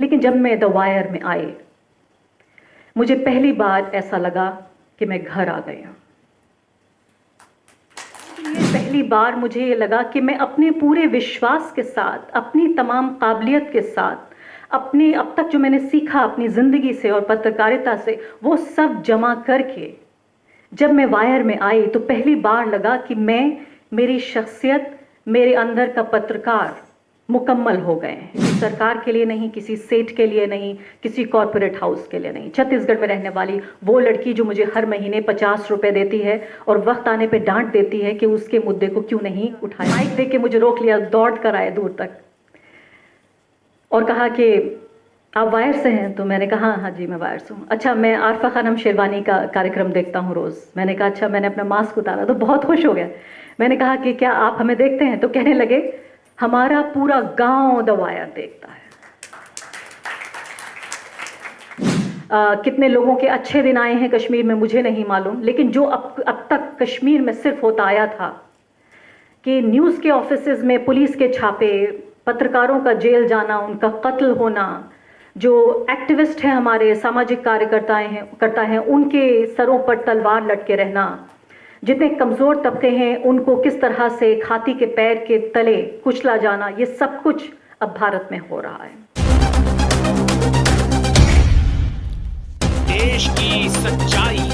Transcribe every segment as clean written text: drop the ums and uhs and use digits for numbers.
लेकिन जब मैं द वायर में आई, मुझे पहली बार ऐसा लगा कि मैं घर आ गई हूँ। पहली बार मुझे ये लगा कि मैं अपने पूरे विश्वास के साथ, अपनी तमाम काबिलियत के साथ, अपने अब तक जो मैंने सीखा अपनी ज़िंदगी से और पत्रकारिता से, वो सब जमा करके जब मैं वायर में आई तो पहली बार लगा कि मेरी शख्सियत, मेरे अंदर का पत्रकार मुकम्मल हो गए हैं। किसी सरकार के लिए नहीं, किसी सेठ के लिए नहीं, किसी कॉरपोरेट हाउस के लिए नहीं। छत्तीसगढ़ में रहने वाली वो लड़की जो मुझे हर महीने 50 रुपए देती है और वक्त आने पे डांट देती है कि उसके मुद्दे को क्यों नहीं उठाया। माइक दे के मुझे रोक लिया, दौड़ कर आए दूर तक और कहा कि आप वायर से हैं? तो मैंने कहा हाँ जी मैं वायर से हूँ। अच्छा, मैं आरफा खानम शेरवानी का कार्यक्रम देखता हूँ रोज़। मैंने कहा अच्छा। मैंने अपना मास्क उतारा तो बहुत खुश हो गया। मैंने कहा कि क्या आप हमें देखते हैं? तो कहने लगे हमारा पूरा गांव द वायर देखता है। कितने लोगों के अच्छे दिन आए हैं कश्मीर में मुझे नहीं मालूम, लेकिन जो अब तक कश्मीर में सिर्फ होता आया था कि न्यूज़ के ऑफिसेज में पुलिस के छापे, पत्रकारों का जेल जाना, उनका कत्ल होना, जो एक्टिविस्ट हैं हमारे सामाजिक करता हैं उनके सरों पर तलवार लटके रहना, जितने कमज़ोर तबके हैं उनको किस तरह से खाती के पैर के तले कुचला जाना, ये सब कुछ अब भारत में हो रहा है। देश की सच्चाई,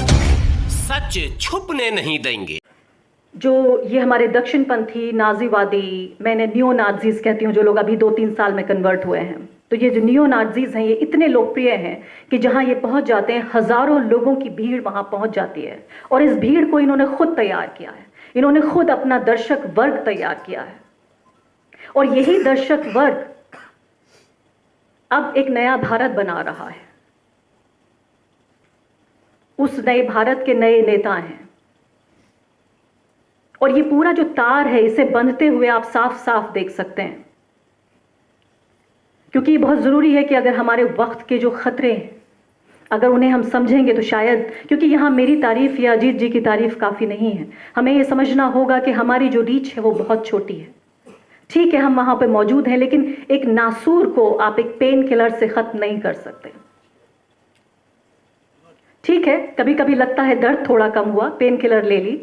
सच छुपने नहीं देंगे। जो ये हमारे दक्षिणपंथी नाजीवादी, मैंने नियो नाजीज कहती हूँ, जो लोग अभी 2-3 साल में कन्वर्ट हुए हैं, तो ये जो नियो नाजीज हैं ये इतने लोकप्रिय हैं कि जहाँ ये पहुँच जाते हैं हज़ारों लोगों की भीड़ वहाँ पहुँच जाती है। और इस भीड़ को इन्होंने खुद तैयार किया है, इन्होंने खुद अपना दर्शक वर्ग तैयार किया है। और यही दर्शक वर्ग अब एक नया भारत बना रहा है। उस नए भारत के नए नेता हैं और ये पूरा जो तार है इसे बंधते हुए आप साफ साफ देख सकते हैं, क्योंकि ये बहुत ज़रूरी है कि अगर हमारे वक्त के जो खतरे हैं अगर उन्हें हम समझेंगे तो शायद, क्योंकि यहाँ मेरी तारीफ या अजीत जी की तारीफ काफ़ी नहीं है, हमें ये समझना होगा कि हमारी जो रीच है वो बहुत छोटी है। ठीक है, हम वहाँ पे मौजूद हैं, लेकिन एक नासूर को आप एक पेन किलर से ख़त्म नहीं कर सकते। ठीक है, कभी कभी लगता है दर्द थोड़ा कम हुआ, पेन किलर ले ली,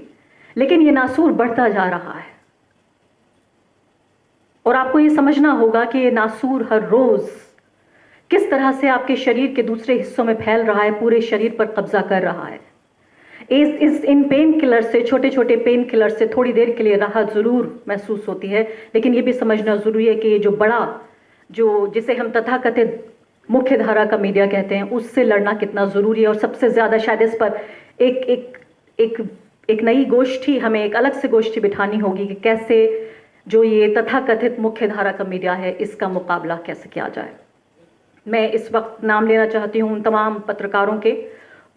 लेकिन ये नासूर बढ़ता जा रहा है और आपको ये समझना होगा कि ये नासूर हर रोज किस तरह से आपके शरीर के दूसरे हिस्सों में फैल रहा है, पूरे शरीर पर कब्जा कर रहा है। इन पेन किलर से, छोटे छोटे पेन किलर से थोड़ी देर के लिए राहत जरूर महसूस होती है, लेकिन ये भी समझना जरूरी है कि ये जो बड़ा, जो जिसे हम तथाकथित मुख्य धारा का मीडिया कहते हैं, उससे लड़ना कितना जरूरी है। और सबसे ज्यादा शायद इस पर एक नई गोष्ठी, हमें एक अलग से गोष्ठी बिठानी होगी कि कैसे जो ये तथाकथित मुख्य धारा का मीडिया है इसका मुकाबला कैसे किया जाए। मैं इस वक्त नाम लेना चाहती हूँ उन तमाम पत्रकारों के,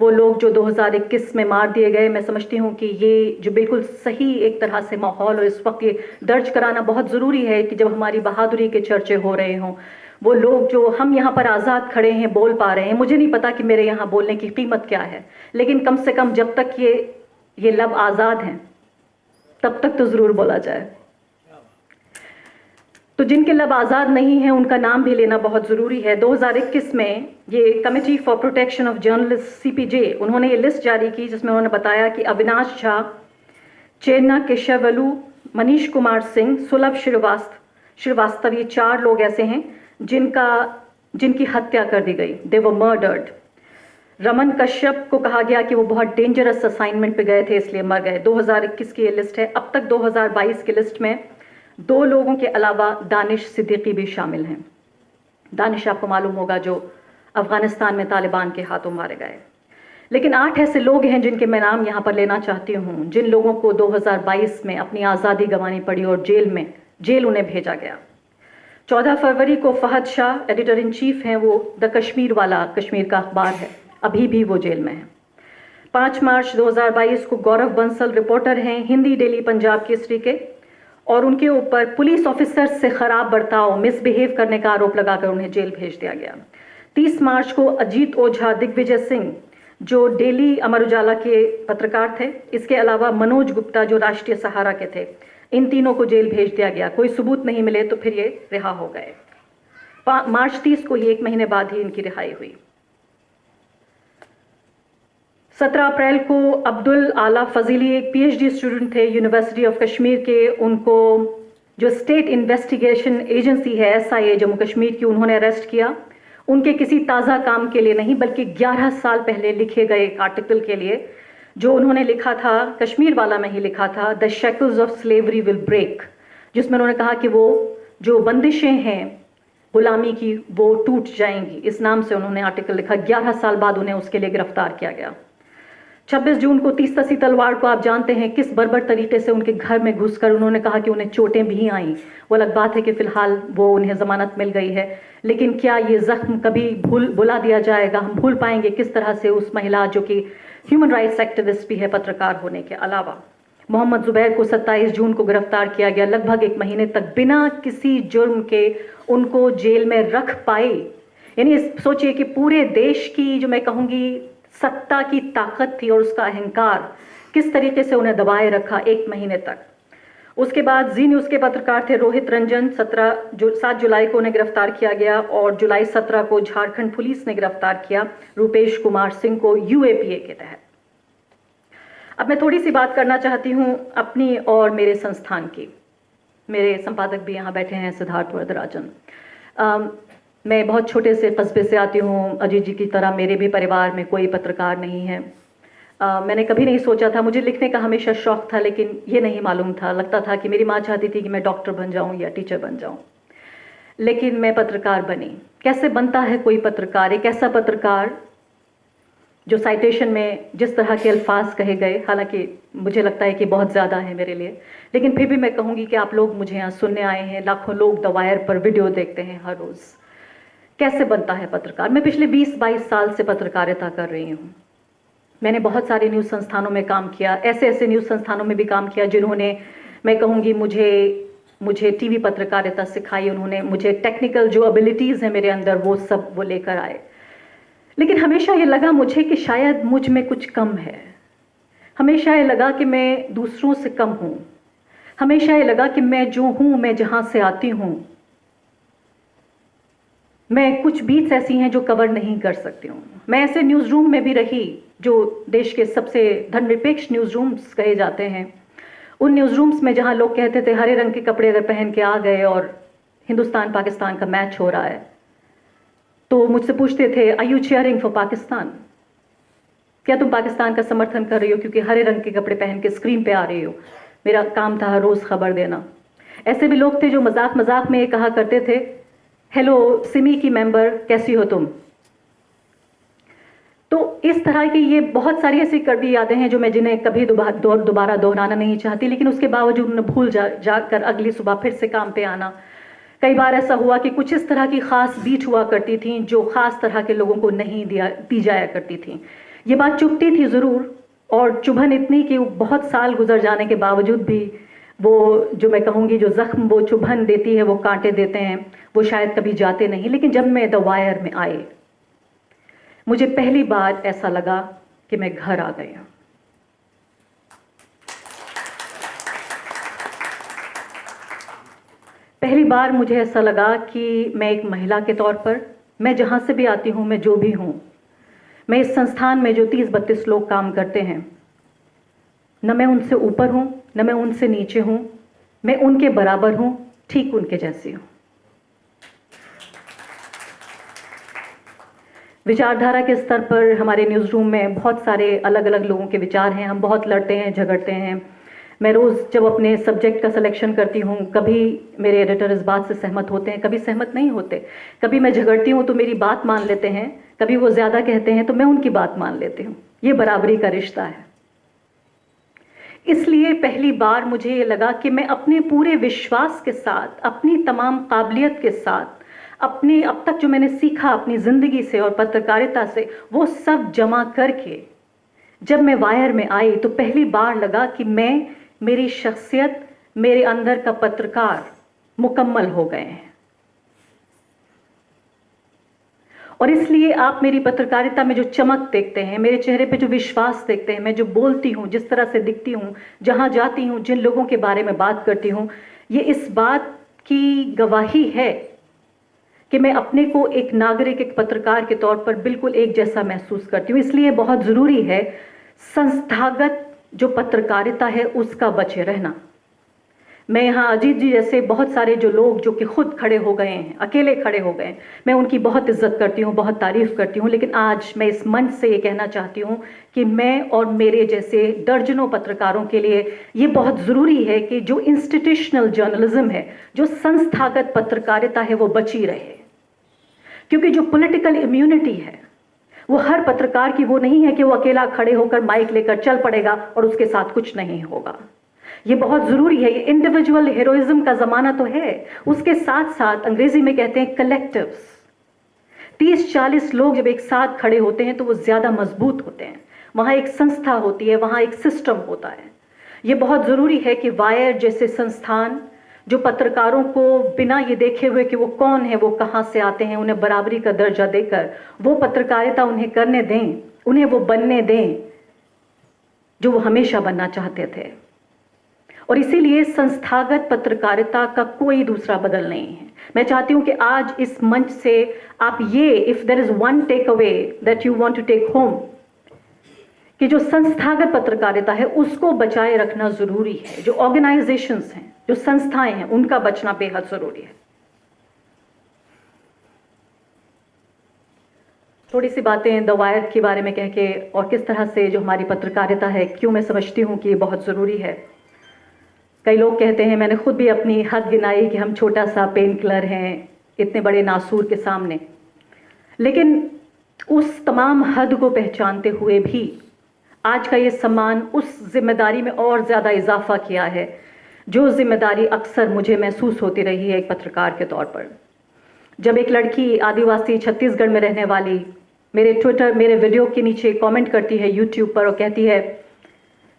वो लोग जो 2021 में मार दिए गए। मैं समझती हूँ कि ये जो बिल्कुल सही एक तरह से माहौल, और इस वक्त ये दर्ज कराना बहुत ज़रूरी है कि जब हमारी बहादुरी के चर्चे हो रहे हों, वो लोग जो हम यहाँ पर आज़ाद खड़े हैं, बोल पा रहे हैं। मुझे नहीं पता कि मेरे यहाँ बोलने की कीमत क्या है, लेकिन कम से कम जब तक ये लब आज़ाद हैं तब तक तो ज़रूर बोला जाए। तो जिनके लब आज़ाद नहीं हैं उनका नाम भी लेना बहुत ज़रूरी है। 2021 में ये committee for protection of journalist CPJ, उन्होंने ये लिस्ट जारी की जिसमें उन्होंने बताया कि अविनाश झा, चेन्ना केशवलू, मनीष कुमार सिंह, सुलभ श्रीवास्तव, ये 4 लोग ऐसे हैं जिनकी हत्या कर दी गई। दे वर मर्डर्ड। रमन कश्यप को कहा गया कि वो बहुत डेंजरस असाइनमेंट पे गए थे इसलिए मर गए। 2021 की ये लिस्ट है। अब तक 2022 की लिस्ट में 2 लोगों के अलावा दानिश सिद्दीकी भी शामिल हैं। दानिश आपको मालूम होगा जो अफगानिस्तान में तालिबान के हाथों मारे गए। लेकिन 8 ऐसे लोग हैं जिनके मैं नाम यहाँ पर लेना चाहती हूँ, जिन लोगों को 2022 में अपनी आज़ादी गंवानी पड़ी और जेल उन्हें भेजा गया। 14 फरवरी को Fahad Shah, editor in chief हैं, वो द कश्मीर वाला, कश्मीर का अखबार है, अभी भी वो जेल में है। 5 मार्च 2022 को गौरव बंसल, रिपोर्टर हैं, हिंदी डेली पंजाब केसरी के, और उनके ऊपर पुलिस ऑफिसर से खराब बर्ताव, मिसबिहेव करने का आरोप लगाकर उन्हें जेल भेज दिया गया। 30 मार्च को अजीत ओझा, दिग्विजय सिंह जो डेली अमर उजाला के पत्रकार थे, इसके अलावा मनोज गुप्ता जो राष्ट्रीय सहारा के थे, इन तीनों को जेल भेज दिया गया। कोई सबूत नहीं मिले तो फिर ये रिहा हो गए। मार्च 30 को ही 1 महीने बाद ही इनकी रिहाई हुई। 17 अप्रैल को अब्दुल आला फजीली एक PhD स्टूडेंट थे यूनिवर्सिटी ऑफ कश्मीर के, उनको जो स्टेट इन्वेस्टिगेशन एजेंसी है SIA जम्मू कश्मीर की, उन्होंने अरेस्ट किया। उनके किसी ताज़ा काम के लिए नहीं बल्कि 11 साल पहले लिखे गए एक आर्टिकल के लिए जो उन्होंने लिखा था, कश्मीर वाला में ही लिखा था, the shackles of slavery will break, जिसमें उन्होंने कहा कि वो जो बंदिशें हैं गुलामी की वो टूट जाएंगी। इस नाम से उन्होंने आर्टिकल लिखा। 11 साल बाद उन्हें उसके लिए गिरफ्तार किया गया। 26 जून को 30 तसी तलवार को आप जानते हैं किस बर्बर तरीके से उनके घर में घुसकर उन्होंने कहा कि उन्हें चोटें भी आईं। वो अलग बात है कि फिलहाल वो उन्हें जमानत मिल गई है, लेकिन क्या ये जख्म कभी भुला दिया जाएगा? हम भूल पाएंगे किस तरह से उस महिला जो कि ह्यूमन राइट्स एक्टिविस्ट भी है पत्रकार होने के अलावा। मोहम्मद जुबैर को 27 जून को गिरफ्तार किया गया। लगभग 1 महीने तक बिना किसी जुर्म के उनको जेल में रख पाए। यानी सोचिए कि पूरे देश की जो मैं कहूँगी सत्ता की ताकत थी और उसका अहंकार किस तरीके से उन्हें दबाए रखा 1 महीने तक। उसके बाद जी न्यूज़ के पत्रकार थे रोहित रंजन, 7 जुलाई को उन्हें गिरफ्तार किया गया और जुलाई 17 को झारखंड पुलिस ने गिरफ्तार किया रूपेश कुमार सिंह को UAPA के तहत। अब मैं थोड़ी सी बात करना चाहती हूँ अपनी और मेरे संस्थान की। मेरे संपादक भी यहाँ बैठे हैं, सिद्धार्थ वरदराजन। मैं बहुत छोटे से कस्बे से आती हूँ, अजीत जी की तरह मेरे भी परिवार में कोई पत्रकार नहीं है। मैंने कभी नहीं सोचा था, मुझे लिखने का हमेशा शौक था, लेकिन ये नहीं मालूम था, लगता था कि मेरी माँ चाहती थी कि मैं डॉक्टर बन जाऊँ या टीचर बन जाऊँ, लेकिन मैं पत्रकार बनी। कैसे बनता है कोई पत्रकार? एक ऐसा पत्रकार जो साइटेशन में जिस तरह के अल्फाज कहे गए, हालांकि मुझे लगता है कि बहुत ज़्यादा है मेरे लिए, लेकिन फिर भी मैं कहूँगी कि आप लोग मुझे यहाँ सुनने आए हैं, लाखों लोग द वायर पर वीडियो देखते हैं हर रोज़। कैसे बनता है पत्रकार? मैं पिछले 20-22 साल से पत्रकारिता कर रही हूँ। मैंने बहुत सारे न्यूज़ संस्थानों में काम किया, ऐसे न्यूज़ संस्थानों में भी काम किया जिन्होंने मैं कहूँगी मुझे टीवी पत्रकारिता सिखाई। उन्होंने मुझे टेक्निकल जो एबिलिटीज़ हैं मेरे अंदर वो लेकर आए। लेकिन हमेशा ये लगा मुझे कि शायद मुझ में कुछ कम है। हमेशा ये लगा कि मैं दूसरों से कम हूँ। हमेशा ये लगा कि मैं जो हूँ, मैं जहाँ से आती हूँ, मैं कुछ बीट्स ऐसी हैं जो कवर नहीं कर सकती हूँ। मैं ऐसे न्यूज़ रूम में भी रही जो देश के सबसे धर्मनिरपेक्ष न्यूज़ रूम्स कहे जाते हैं। उन न्यूज़ रूम्स में जहाँ लोग कहते थे हरे रंग के कपड़े अगर पहन के आ गए और हिंदुस्तान पाकिस्तान का मैच हो रहा है तो मुझसे पूछते थे, are you cheering for Pakistan? क्या तुम पाकिस्तान का समर्थन कर रही हो क्योंकि हरे रंग के कपड़े पहन के स्क्रीन पे आ रही हो? मेरा काम था हर रोज़ खबर देना। ऐसे भी लोग थे जो मजाक मजाक में ये कहा करते थे, हेलो सिमी की मेंबर, कैसी हो तुम? तो इस तरह की ये बहुत सारी ऐसी कड़वी यादें हैं जो मैं जिन्हें कभी दोबारा दोहराना नहीं चाहती, लेकिन उसके बावजूद उन्हें भूल जाकर अगली सुबह फिर से काम पे आना। कई बार ऐसा हुआ कि कुछ इस तरह की ख़ास बीट हुआ करती थी जो ख़ास तरह के लोगों को नहीं दी जाया करती थी। ये बात चुभती थी ज़रूर, और चुभन इतनी कि बहुत साल गुजर जाने के बावजूद भी वो जो मैं कहूँगी जो ज़ख्म वो चुभन देती है, वो कांटे देते हैं, वो शायद कभी जाते नहीं। लेकिन जब मैं द वायर में आई, मुझे पहली बार ऐसा लगा कि मैं घर आ गई हूँ। पहली बार मुझे ऐसा लगा कि मैं एक महिला के तौर पर, मैं जहाँ से भी आती हूँ, मैं जो भी हूँ, मैं इस संस्थान में जो 30-32 लोग काम करते हैं, न मैं उनसे ऊपर हूँ न मैं उनसे नीचे हूँ, मैं उनके बराबर हूँ, ठीक उनके जैसी हूँ। विचारधारा के स्तर पर हमारे न्यूज़ रूम में बहुत सारे अलग अलग लोगों के विचार हैं। हम बहुत लड़ते हैं, झगड़ते हैं। मैं रोज़ जब अपने सब्जेक्ट का सिलेक्शन करती हूँ, कभी मेरे एडिटर इस बात से सहमत होते हैं, कभी सहमत नहीं होते। कभी मैं झगड़ती हूँ तो मेरी बात मान लेते हैं, कभी वो ज़्यादा कहते हैं तो मैं उनकी बात मान लेती हूँ। ये बराबरी का रिश्ता है। इसलिए पहली बार मुझे ये लगा कि मैं अपने पूरे विश्वास के साथ, अपनी तमाम काबिलियत के साथ, अपने अब तक जो मैंने सीखा अपनी ज़िंदगी से और पत्रकारिता से, वो सब जमा करके जब मैं वायर में आई तो पहली बार लगा कि मेरी शख्सियत, मेरे अंदर का पत्रकार मुकम्मल हो गए हैं। और इसलिए आप मेरी पत्रकारिता में जो चमक देखते हैं, मेरे चेहरे पे जो विश्वास देखते हैं, मैं जो बोलती हूँ, जिस तरह से दिखती हूँ, जहाँ जाती हूँ, जिन लोगों के बारे में बात करती हूँ, ये इस बात की गवाही है कि मैं अपने को एक नागरिक, एक पत्रकार के तौर पर बिल्कुल एक जैसा महसूस करती हूँ। इसलिए बहुत ज़रूरी है संस्थागत जो पत्रकारिता है उसका बचे रहना। मैं यहाँ अजीत जी जैसे बहुत सारे जो लोग जो कि खुद खड़े हो गए हैं, अकेले खड़े हो गए, मैं उनकी बहुत इज्जत करती हूँ, बहुत तारीफ करती हूँ, लेकिन आज मैं इस मंच से ये कहना चाहती हूँ कि मैं और मेरे जैसे दर्जनों पत्रकारों के लिए ये बहुत ज़रूरी है कि जो इंस्टीट्यूशनल जर्नलिज्म है, जो संस्थागत पत्रकारिता है, वो बची रहे। क्योंकि जो पॉलिटिकल इम्यूनिटी है वो हर पत्रकार की वो नहीं है कि वो अकेला खड़े होकर माइक लेकर चल पड़ेगा और उसके साथ कुछ नहीं होगा। ये बहुत ज़रूरी है। ये इंडिविजुअल हीरोइज्म का ज़माना तो है, उसके साथ साथ अंग्रेजी में कहते हैं कलेक्टिव्स। 30-40 लोग जब एक साथ खड़े होते हैं तो वो ज़्यादा मजबूत होते हैं। वहाँ एक संस्था होती है, वहाँ एक सिस्टम होता है। ये बहुत ज़रूरी है कि वायर जैसे संस्थान जो पत्रकारों को बिना ये देखे हुए कि वो कौन है, वो कहाँ से आते हैं, उन्हें बराबरी का दर्जा देकर वो पत्रकारिता उन्हें करने दें, उन्हें वो बनने दें जो वो हमेशा बनना चाहते थे। और इसीलिए संस्थागत पत्रकारिता का कोई दूसरा बदल नहीं है। मैं चाहती हूं कि आज इस मंच से आप ये, if there is one take away that you want to take home, कि जो संस्थागत पत्रकारिता है उसको बचाए रखना जरूरी है। जो ऑर्गेनाइजेशंस हैं, जो संस्थाएं हैं, उनका बचना बेहद जरूरी है। थोड़ी सी बातें द वायर के बारे में कह के और किस तरह से जो हमारी पत्रकारिता है, क्यों मैं समझती हूँ कि ये बहुत ज़रूरी है। कई लोग कहते हैं, मैंने खुद भी अपनी हद गिनाई कि हम छोटा सा पेन किलर हैं इतने बड़े नासूर के सामने, लेकिन उस तमाम हद को पहचानते हुए भी आज का ये सम्मान उस जिम्मेदारी में और ज़्यादा इजाफा किया है जो जिम्मेदारी अक्सर मुझे महसूस होती रही है एक पत्रकार के तौर पर। जब एक लड़की आदिवासी छत्तीसगढ़ में रहने वाली मेरे ट्विटर, मेरे वीडियो के नीचे कमेंट करती है यूट्यूब पर और कहती है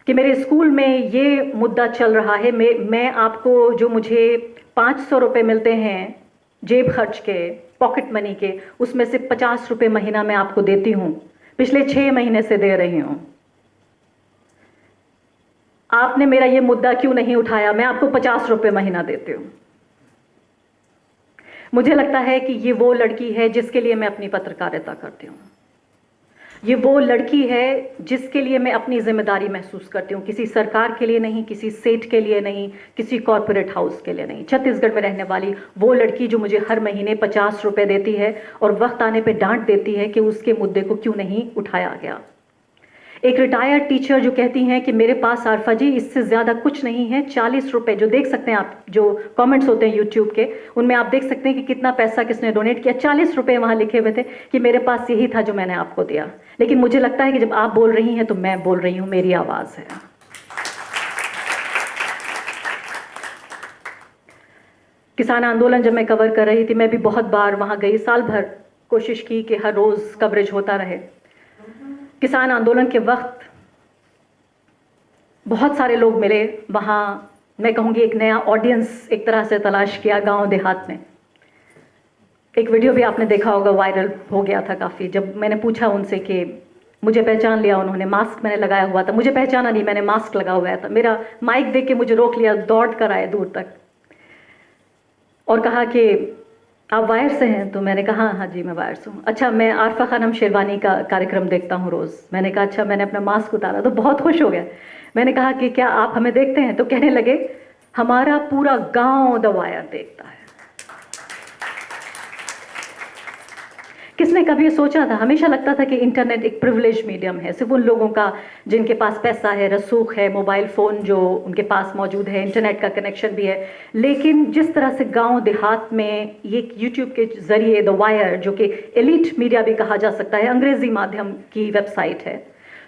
कि मेरे स्कूल में ये मुद्दा चल रहा है, मैं आपको जो मुझे 500 रुपये मिलते हैं जेब खर्च के, पॉकेट मनी के, उसमें से 50 रुपये महीना मैं आपको देती हूँ, पिछले 6 महीने से दे रही हूँ। आपने मेरा ये मुद्दा क्यों नहीं उठाया? मैं आपको 50 रुपये महीना देती हूँ। मुझे लगता है कि ये वो लड़की है जिसके लिए मैं अपनी पत्रकारिता करती हूँ। ये वो लड़की है जिसके लिए मैं अपनी जिम्मेदारी महसूस करती हूँ। किसी सरकार के लिए नहीं, किसी सेठ के लिए नहीं, किसी कॉरपोरेट हाउस के लिए नहीं। छत्तीसगढ़ में रहने वाली वो लड़की जो मुझे हर महीने 50 रुपये देती है और वक्त आने पे डांट देती है कि उसके मुद्दे को क्यों नहीं उठाया गया। एक रिटायर्ड टीचर जो कहती हैं कि मेरे पास आरफा जी इससे ज़्यादा कुछ नहीं है, 40 रुपये, जो देख सकते हैं आप, जो कमेंट्स होते हैं यूट्यूब के, उनमें आप देख सकते हैं कि कितना पैसा किसने डोनेट किया। 40 रुपये वहाँ लिखे हुए थे कि मेरे पास यही था जो मैंने आपको दिया। लेकिन मुझे लगता है कि जब आप बोल रही हैं तो मैं बोल रही हूँ, मेरी आवाज़ है। किसान आंदोलन जब मैं कवर कर रही थी, मैं भी बहुत बार वहाँ गई, साल भर कोशिश की कि हर रोज़ कवरेज होता रहे। किसान आंदोलन के वक्त बहुत सारे लोग मिले वहाँ। मैं कहूँगी एक नया ऑडियंस एक तरह से तलाश किया गांव देहात में। एक वीडियो भी आपने देखा होगा, वायरल हो गया था काफ़ी। जब मैंने पूछा उनसे कि मुझे पहचान लिया उन्होंने, मास्क मैंने लगाया हुआ था, मुझे पहचाना नहीं, मैंने मास्क लगा हुआ था। मेरा माइक देख के मुझे रोक लिया, दौड़ कर आए दूर तक और कहा कि आप वायर से हैं? तो मैंने कहा हाँ जी मैं वायर से हूँ। अच्छा, मैं आरफा खानम शेरवानी का कार्यक्रम देखता हूँ रोज़। मैंने कहा अच्छा। मैंने अपना मास्क उतारा तो बहुत खुश हो गया। मैंने कहा कि क्या आप हमें देखते हैं? तो कहने लगे हमारा पूरा गांव द वायर देखता है। किसने कभी सोचा था? हमेशा लगता था कि इंटरनेट एक प्रिविलेज मीडियम है, सिर्फ उन लोगों का जिनके पास पैसा है, रसूख है, मोबाइल फ़ोन जो उनके पास मौजूद है, इंटरनेट का कनेक्शन भी है। लेकिन जिस तरह से गांव देहात में ये यूट्यूब के ज़रिए द वायर, जो कि एलिट मीडिया भी कहा जा सकता है, अंग्रेज़ी माध्यम की वेबसाइट है,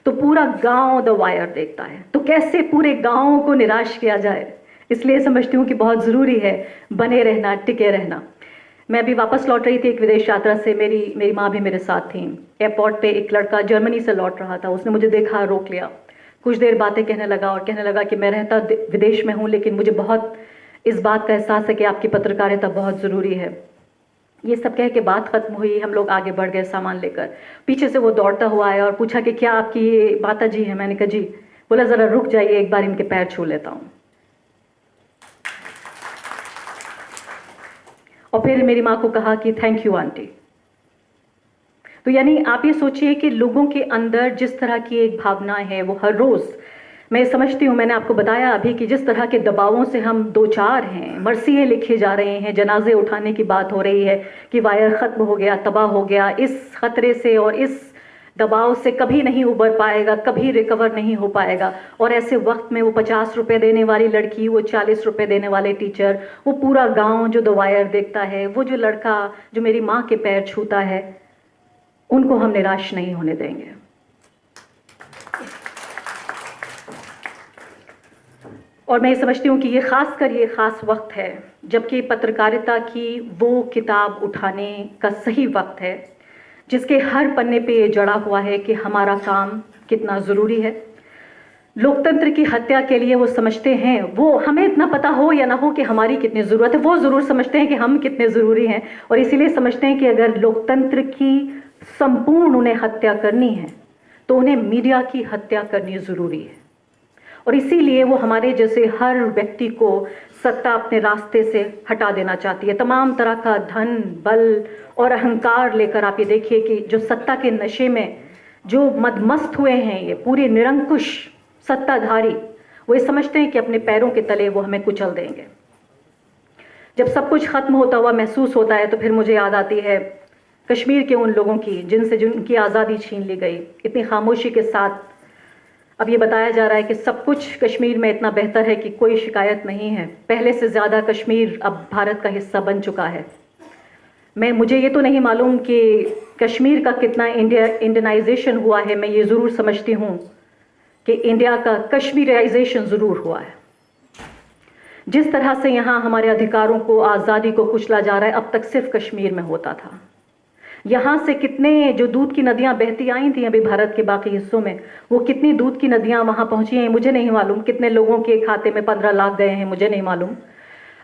तो पूरा गाँव द वायर देखता है। तो कैसे पूरे गाँव को निराश किया जाए? इसलिए समझती हूँ कि बहुत ज़रूरी है बने रहना, टिके रहना। मैं अभी वापस लौट रही थी एक विदेश यात्रा से, मेरी माँ भी मेरे साथ थी। एयरपोर्ट पे एक लड़का जर्मनी से लौट रहा था, उसने मुझे देखा, रोक लिया, कुछ देर बातें कहने लगा और कहने लगा कि मैं रहता विदेश में हूँ, लेकिन मुझे बहुत इस बात का एहसास है कि आपकी पत्रकारिता बहुत ज़रूरी है। ये सब कह के बात ख़त्म हुई, हम लोग आगे बढ़ गए सामान लेकर। पीछे से वो दौड़ता हुआ आया और पूछा कि क्या आपकी ये माता जी है? मैंने कहा जी। बोला ज़रा रुक जाइए, एक बार इनके पैर छू लेता हूँ। और फिर मेरी माँ को कहा कि थैंक यू आंटी। तो यानी आप ये सोचिए कि लोगों के अंदर जिस तरह की एक भावनाएं है वो हर रोज़, मैं समझती हूँ, मैंने आपको बताया अभी कि जिस तरह के दबावों से हम दो चार हैं, मरसिए लिखे जा रहे हैं, जनाजे उठाने की बात हो रही है कि वायर ख़त्म हो गया, तबाह हो गया, इस ख़तरे से और इस दबाव से कभी नहीं उबर पाएगा, कभी रिकवर नहीं हो पाएगा। और ऐसे वक्त में वो 50 रुपये देने वाली लड़की, वो 40 रुपये देने वाले टीचर, वो पूरा गाँव जो दो वायर देखता है, वो जो लड़का जो मेरी माँ के पैर छूता है, उनको हम निराश नहीं होने देंगे। और मैं समझती हूँ कि ये ख़ास वक्त है जबकि पत्रकारिता की वो किताब उठाने का सही वक्त है जिसके हर पन्ने पे ये जड़ा हुआ है कि हमारा काम कितना ज़रूरी है। लोकतंत्र की हत्या के लिए वो समझते हैं, वो हमें इतना पता हो या ना हो कि हमारी कितनी ज़रूरत है, वो ज़रूर समझते हैं कि हम कितने ज़रूरी हैं, और इसीलिए समझते हैं कि अगर लोकतंत्र की संपूर्ण उन्हें हत्या करनी है तो उन्हें मीडिया की हत्या करनी ज़रूरी है। और इसीलिए वो हमारे जैसे हर व्यक्ति को सत्ता अपने रास्ते से हटा देना चाहती है। तमाम तरह का धन, बल और अहंकार लेकर आप ये देखिए कि जो सत्ता के नशे में जो मदमस्त हुए हैं, ये पूरे निरंकुश सत्ताधारी, वो ये समझते हैं कि अपने पैरों के तले वो हमें कुचल देंगे। जब सब कुछ खत्म होता हुआ महसूस होता है तो फिर मुझे याद आती है कश्मीर के उन लोगों की जिनकी आज़ादी छीन ली गई। इतनी खामोशी के साथ अब ये बताया जा रहा है कि सब कुछ कश्मीर में इतना बेहतर है कि कोई शिकायत नहीं है। पहले से ज़्यादा कश्मीर अब भारत का हिस्सा बन चुका है। मुझे ये तो नहीं मालूम कि कश्मीर का कितना इंडियनाइजेशन हुआ है। मैं ये ज़रूर समझती हूँ कि इंडिया का कश्मीराइजेशन ज़रूर हुआ है। जिस तरह से यहाँ हमारे अधिकारों को, आज़ादी को कुचला जा रहा है, अब तक सिर्फ कश्मीर में होता था। यहाँ से कितने जो दूध की नदियाँ बहती आई थी अभी भारत के बाकी हिस्सों में, वो कितनी दूध की नदियाँ वहाँ पहुँची हैं मुझे नहीं मालूम। कितने लोगों के खाते में 15 लाख गए हैं मुझे नहीं मालूम।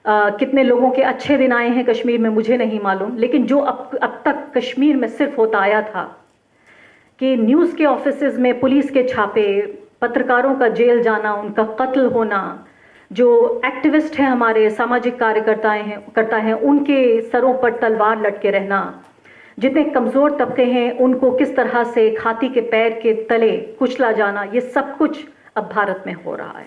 कितने लोगों के अच्छे दिन आए हैं कश्मीर में मुझे नहीं मालूम। लेकिन जो अब तक कश्मीर में सिर्फ होता आया था कि न्यूज़ के ऑफिसेज में पुलिस के छापे, पत्रकारों का जेल जाना, उनका कत्ल होना, जो एक्टिविस्ट हैं हमारे सामाजिक कार्यकर्ता हैं उनके सरों पर तलवार लटके रहना, जितने कमज़ोर तबके हैं उनको किस तरह से खाती के पैर के तले कुचला जाना, ये सब कुछ अब भारत में हो रहा है।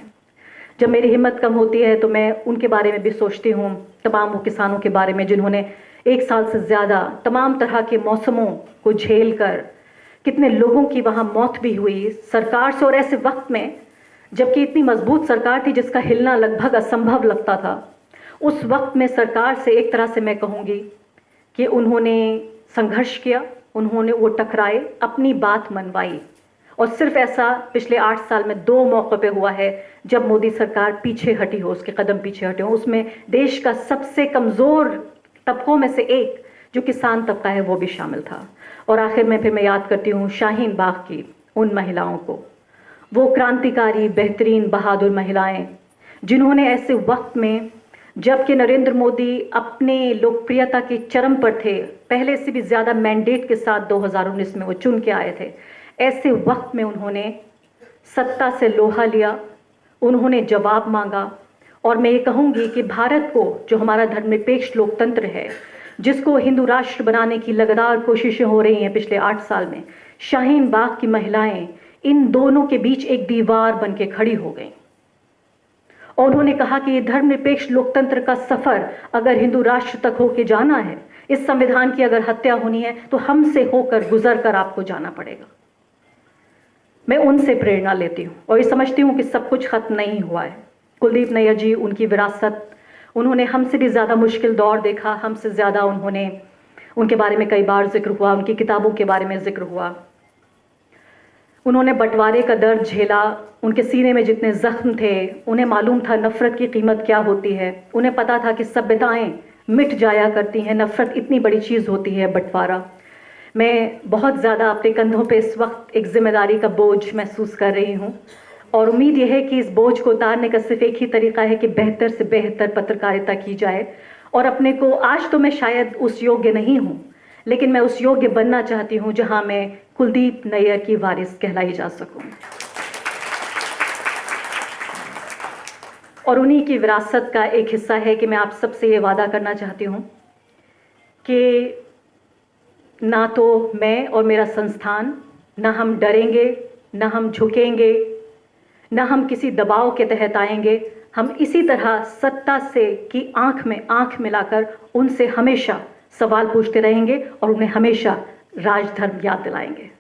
जब मेरी हिम्मत कम होती है तो मैं उनके बारे में भी सोचती हूँ, तमाम वो किसानों के बारे में जिन्होंने 1 साल से ज़्यादा तमाम तरह के मौसमों को झेल कर, कितने लोगों की वहाँ मौत भी हुई सरकार से। और ऐसे वक्त में जबकि इतनी मजबूत सरकार थी जिसका हिलना लगभग असंभव लगता था, उस वक्त में सरकार से एक तरह से मैं कहूँगी कि उन्होंने संघर्ष किया, उन्होंने वो टकराए, अपनी बात मनवाई। और सिर्फ ऐसा पिछले 8 साल में 2 मौक़ों पे हुआ है जब मोदी सरकार पीछे हटी हो, उसके कदम पीछे हटे हो। उसमें देश का सबसे कमज़ोर तबकों में से एक जो किसान तबका है वो भी शामिल था। और आखिर में फिर मैं याद करती हूँ शाहीन बाग की उन महिलाओं को, वो क्रांतिकारी, बेहतरीन, बहादुर महिलाएं जिन्होंने ऐसे वक्त में जबकि नरेंद्र मोदी अपने लोकप्रियता के चरम पर थे, पहले से भी ज़्यादा मैंडेट के साथ 2019 में वो चुन के आए थे, ऐसे वक्त में उन्होंने सत्ता से लोहा लिया, उन्होंने जवाब मांगा। और मैं ये कहूँगी कि भारत को, जो हमारा धर्मनिरपेक्ष लोकतंत्र है, जिसको हिंदू राष्ट्र बनाने की लगातार कोशिशें हो रही हैं पिछले 8 साल में, शाहीन बाग की महिलाएं इन दोनों के बीच एक दीवार बन के खड़ी हो गई। और उन्होंने कहा कि ये धर्मनिरपेक्ष लोकतंत्र का सफ़र अगर हिंदू राष्ट्र तक होके जाना है, इस संविधान की अगर हत्या होनी है तो हमसे होकर, गुजर कर आपको जाना पड़ेगा। मैं उनसे प्रेरणा लेती हूँ और ये समझती हूँ कि सब कुछ खत्म नहीं हुआ है। कुलदीप नैयर जी, उनकी विरासत, उन्होंने हमसे भी ज़्यादा मुश्किल दौर देखा, हमसे ज़्यादा उनके बारे में कई बार जिक्र हुआ, उनकी किताबों के बारे में जिक्र हुआ। उन्होंने बंटवारे का दर्द झेला, उनके सीने में जितने ज़ख्म थे, उन्हें मालूम था नफ़रत की कीमत क्या होती है। उन्हें पता था कि सभ्यताएं मिट जाया करती हैं, नफ़रत इतनी बड़ी चीज़ होती है, बंटवारा। मैं बहुत ज़्यादा अपने कंधों पे इस वक्त एक जिम्मेदारी का बोझ महसूस कर रही हूँ और उम्मीद यह है कि इस बोझ को उतारने का सिर्फ एक ही तरीका है कि बेहतर से बेहतर पत्रकारिता की जाए। और अपने को, आज तो मैं शायद उस योग्य नहीं हूँ, लेकिन मैं उस योग्य बनना चाहती हूँ जहाँ मैं कुलदीप नैयर की वारिस कहलाई जा सकूँ। और उन्हीं की विरासत का एक हिस्सा है कि मैं आप सबसे ये वादा करना चाहती हूँ कि ना तो मैं और मेरा संस्थान, ना हम डरेंगे, ना हम झुकेंगे, ना हम किसी दबाव के तहत आएंगे। हम इसी तरह सत्ता से की आंख में आंख मिलाकर उनसे हमेशा सवाल पूछते रहेंगे और उन्हें हमेशा राजधर्म याद दिलाएंगे।